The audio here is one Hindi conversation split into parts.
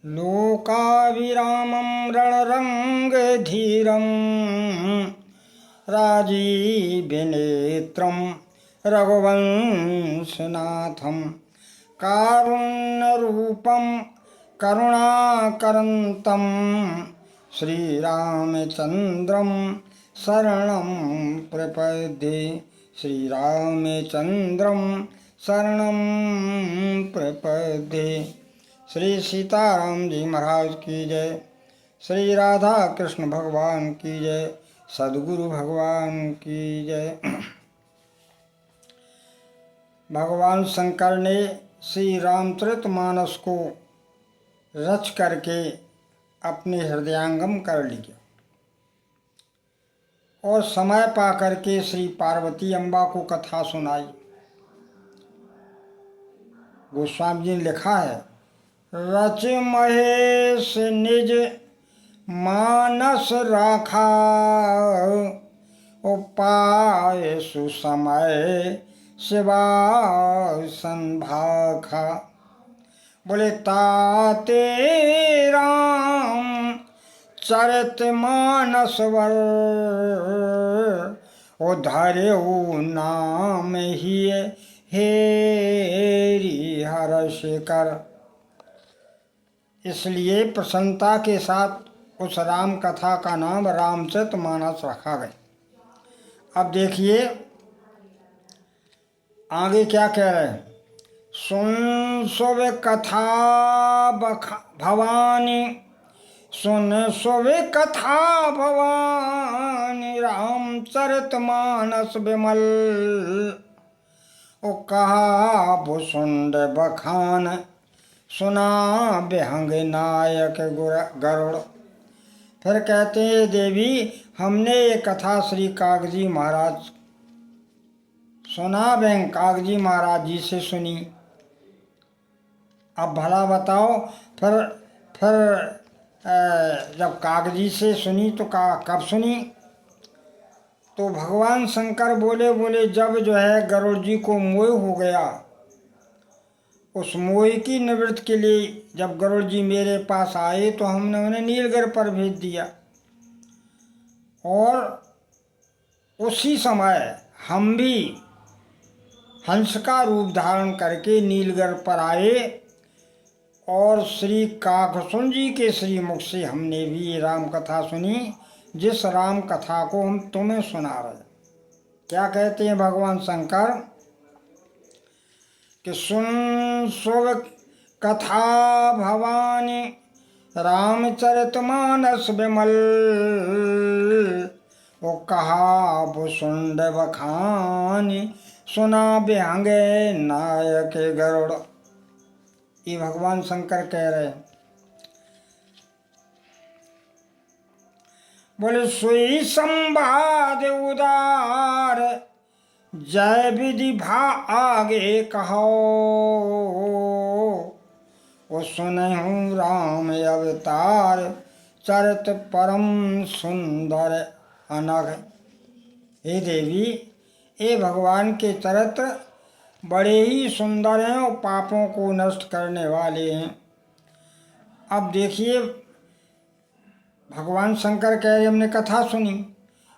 लोकाभिरामं रणरङ्गधीरं राजीवनेत्रं रघुवंशनाथं कारुण्यरूपं करुणाकरन्तं श्रीरामचन्द्रं शरणं प्रपद्ये। श्रीरामचन्द्रं शरणं प्रपद्ये। श्री सीताराम जी महाराज की जय। श्री राधा कृष्ण भगवान की जय। सद्गुरु भगवान की जय। भगवान शंकर ने श्री रामचरितमानस को रच करके अपने हृदयांगम कर लिया और समय पा करके श्री पार्वती अम्बा को कथा सुनाई। गोस्वामी जी ने लिखा है, रच महेश निज मानस राखा, उपाय सुसमय शिवा संभाखा। बोले ताते राम चरित मानस वर, उधर्यु नाम ही हेरि हर्ष कर। इसलिए प्रसन्नता के साथ उस राम कथा का नाम रामचरितमानस रखा गया। अब देखिए आगे क्या कह रहे हैं। सुन सुवे कथा भवानी, सुन सुवे कथा भवानी, रामचरितमानस विमल। ओ कहा भुसुंड बखान, सुना बेहंग नायक गरुड़। फिर कहते हैं, देवी हमने ये कथा श्री कागजी महाराज सुना, बेहंग कागजी महाराज जी से सुनी। अब भला बताओ, फिर जब कागजी से सुनी तो कब सुनी? तो भगवान शंकर बोले जब जो है गरुड़ जी को मोह हो गया, उस मोह की निवृत्ति के लिए जब गरुड़ जी मेरे पास आए तो हमने उन्हें नीलगिरि पर भेज दिया और उसी समय हम भी हंस का रूप धारण करके नीलगिरि पर आए और श्री काकसुन जी के श्री मुख से हमने भी ये राम कथा सुनी, जिस राम कथा को हम तुम्हें सुना रहे। क्या कहते हैं भगवान शंकर कि सुन सुव कथा भवानी, रामचरितमानस विमल। वो कहा भुसुंड बखानी, सुना बेहंगे नायक गरुड़। ये भगवान शंकर कह रहे हैं। बोले सोई संवाद उदार, जय विधि भा आगे कहो। वो सुनहु राम अवतार, चरित परम सुंदर अनघ। हे देवी, ये भगवान के चरित्र बड़े ही सुंदर हैं और पापों को नष्ट करने वाले हैं। अब देखिए भगवान शंकर कह रहे हमने कथा सुनी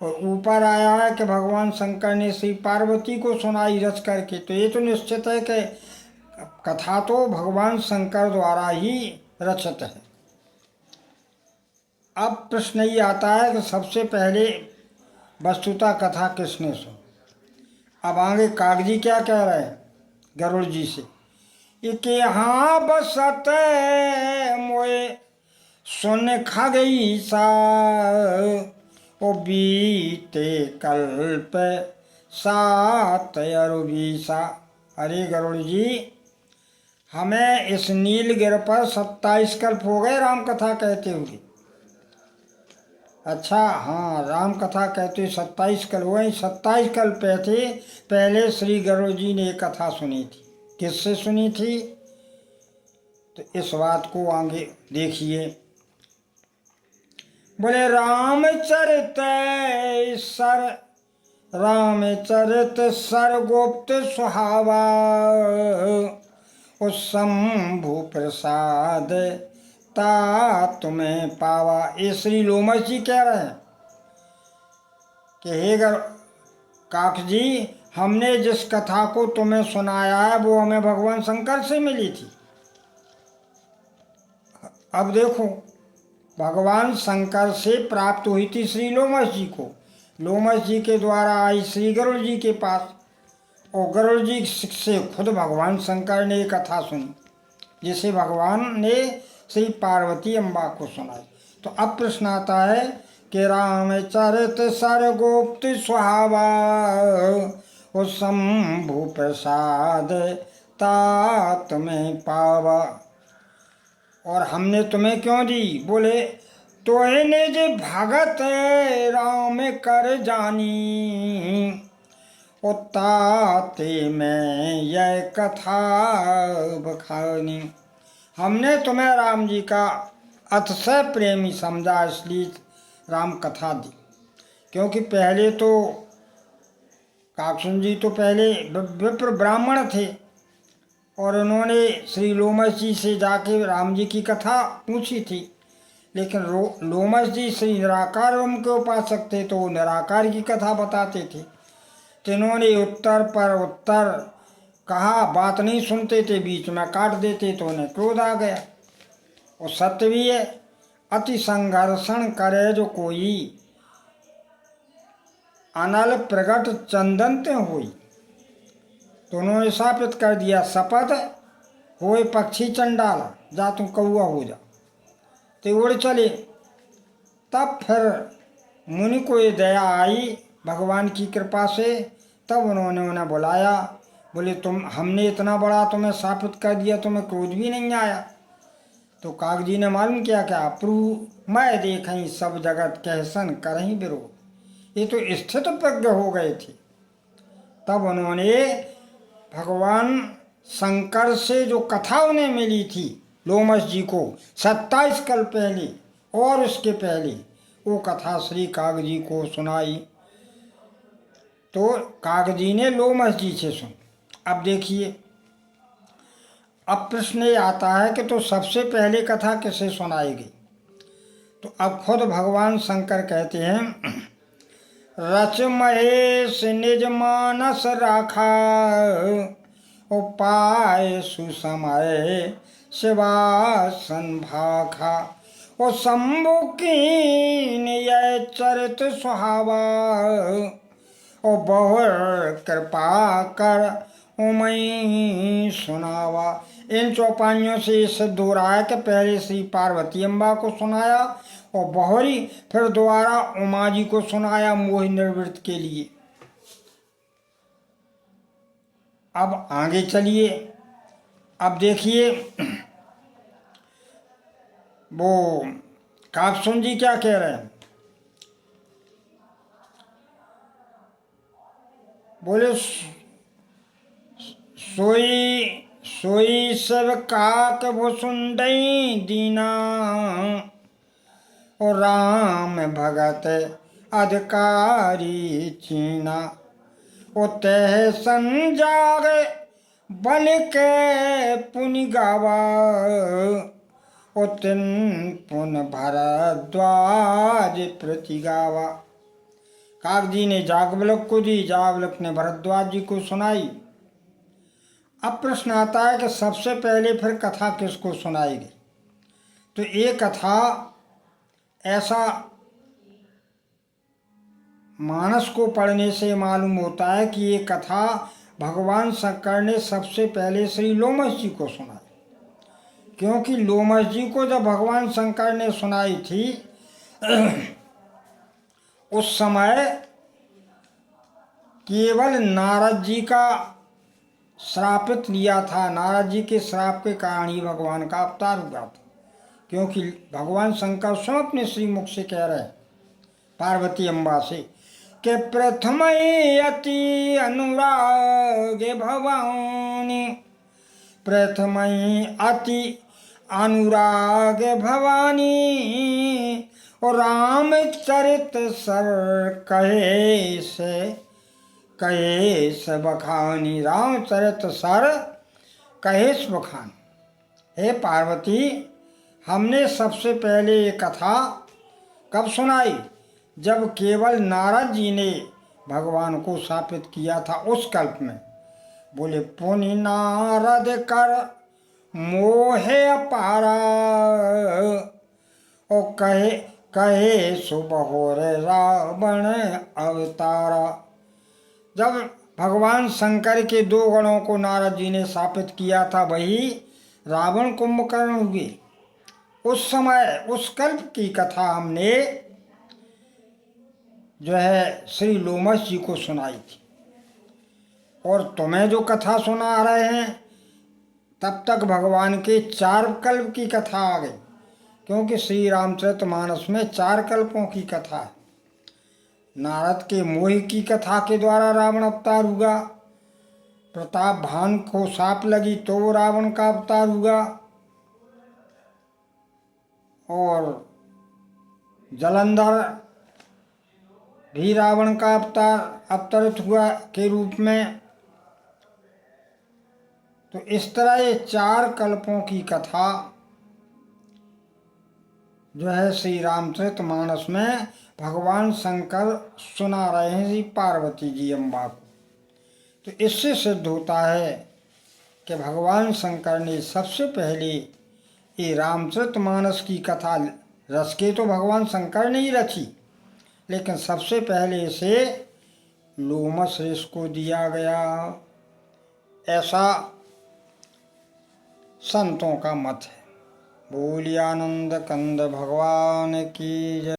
और ऊपर आया है कि भगवान शंकर ने श्री पार्वती को सुनाई रच करके, तो ये तो निश्चित है कि कथा तो भगवान शंकर द्वारा ही रचित है। अब प्रश्न ये आता है कि सबसे पहले वस्तुतः कथा किसने सुनी? अब आगे कागजी क्या कह रहे हैं गरुड़ जी से, कि हाँ बसत मोए सुन खगई सा, ओ बीते कल्प सात अरुबीसा। अरे गरुड़ जी, हमें इस नीलगिरि पर 27 कल्प हो गए राम कथा कहते हुए। अच्छा हाँ, राम कथा कहते 27 कल्प हुए। 27 कल्प थे पहले श्री गरुड़ जी ने एक कथा सुनी थी। किससे सुनी थी? तो इस बात को आगे देखिए। बोले रामचरित सर गुप्त सुहावा, उस शंभु प्रसाद ता तुम्हें पावा। ये श्री लोमश जी कह रहे हैं कि हे काक जी, हमने जिस कथा को तुम्हें सुनाया है वो हमें भगवान शंकर से मिली थी। अब देखो, भगवान शंकर से प्राप्त हुई थी श्री लोमश जी को। लोमश जी के द्वारा आई श्री गरुड़ जी के पास, और गरुड़ जी से खुद भगवान शंकर ने एक कथा सुनी, जिसे भगवान ने श्री पार्वती अम्बा को सुनाई। तो अब प्रश्न आता है कि रामचरित सरगुप्त सुहावा, ओ शंभु प्रसाद तात में पावा। और हमने तुम्हें क्यों दी? बोले तो निज भगत राम कर जानी, ओ ताते में यह कथा बखानी। हमने तुम्हें राम जी का अतिशय प्रेमी समझा, इसलिए राम कथा दी। क्योंकि पहले तो काकसुन जी तो पहले विप्र ब्राह्मण थे, और उन्होंने श्री लोमश जी से जाके राम जी की कथा पूछी थी। लेकिन लोमश जी श्री निराकार ब्रह्म के उपासक थे, तो वो निराकार की कथा बताते थे। तो इन्होंने उत्तर पर उत्तर कहा, बात नहीं सुनते थे, बीच में काट देते, तो उन्हें क्रोध आ गया। और सत्य भी है, अति संघर्षण करे जो कोई, अनल प्रगट चंदन ते हुई। तो उन्होंने शापित कर दिया, शपथ होए पक्षी चंडाल, जा तू कौआ हो जा। तो उड़ चले। तब फिर मुनि को ये दया आई भगवान की कृपा से, तब उन्होंने उन्हें बुलाया। बोले तुम, हमने इतना बड़ा तुम्हें शापित कर दिया, तुम्हें क्रोध भी नहीं आया? तो काक जी ने मालूम किया क्या, प्रभु मैं देखहीं सब जगत कहसन करहीं विरोध। ये तो स्थित प्रज्ञ हो गए थे। तब उन्होंने भगवान शंकर से जो कथा उन्हें मिली थी लोमश जी को 27 कल पहले और उसके पहले, वो कथा श्री काक जी को सुनाई। तो काक जी ने लोमश जी से सुन। अब देखिए, अब प्रश्न ये आता है कि तो सबसे पहले कथा किसे सुनाई गई? तो अब खुद भगवान शंकर कहते हैं, रच महेश निज मानस राखा, उपाय सुसमय शिवासन भाखा। ओ शंभु कीन यह चरित सुहावा, ओ बहुर कृपा कर उमई सुनावा। इन चौपाइयों से सिद्ध हो रहा है कि पहले श्री पार्वती अम्बा को सुनाया, और बहुरी फिर दोबारा उमा जी को सुनाया मोह निवृत्ति के लिए। अब आगे चलिए, अब देखिए वो काकसुन जी क्या कह रहे हैं। बोले सोई सब काक भुसुंडई दीना, और राम भगत अधिकारी चीना। ओ तह संजाग बल के पुनि गावा, ओ तिन पुन भरद्वाज प्रति गावा। काक जी ने जागवल्क को दी, जागवल्क ने भरद्वाज जी को सुनाई। अब प्रश्न आता है कि सबसे पहले फिर कथा किसको सुनाई गई? तो ये कथा ऐसा मानस को पढ़ने से मालूम होता है कि ये कथा भगवान शंकर ने सबसे पहले श्री लोमश जी को सुनाई। क्योंकि लोमश जी को जब भगवान शंकर ने सुनाई थी उस समय केवल नारद जी का श्रापित लिया था। नारद जी के श्राप के कारण ही भगवान का अवतार हुआ था। क्योंकि भगवान शंकर स्वयं अपने श्रीमुख से कह रहे हैं पार्वती अम्बा से कि प्रथम अति अनुराग भवानी, प्रथम अति अनुराग भवानी, और रामचरित सर कहे से बखानी। रामचरित सर कहे से बखानी। हे पार्वती, हमने सबसे पहले ये कथा कब सुनाई? जब केवल नारद जी ने भगवान को स्थापित किया था उस कल्प में। बोले पुनि नारद कर मोहे अपारा, और कहे कहे सुबहोर रावण अवतारा। जब भगवान शंकर के 2 गणों को नारद जी ने स्थापित किया था, वही रावण कुंभकर्ण हुए। उस समय उस कल्प की कथा हमने जो है श्री लोमस जी को सुनाई थी। और तुम्हें जो कथा सुना रहे हैं, तब तक भगवान के 4 कल्प की कथा आ गई, क्योंकि श्री रामचरितमानस में 4 कल्पों की कथा है। नारद के मोह की कथा के द्वारा रावण अवतार हुआ, प्रताप भान को सांप लगी तो वो रावण का अवतार हुआ, और जलंधर भी रावण का अवतरित हुआ के रूप में। तो इस तरह ये 4 कल्पों की कथा जो है श्री रामचरितमानस में भगवान शंकर सुना रहे हैं श्री पार्वती जी अम्बा को। तो इससे सिद्ध होता है कि भगवान शंकर ने सबसे पहले ये रामचरितमानस की कथा, रस के तो भगवान शंकर ने ही रची, लेकिन सबसे पहले इसे लोमस ऋषि को दिया गया, ऐसा संतों का मत है। बोलिए आनंद कंद भगवान की जय।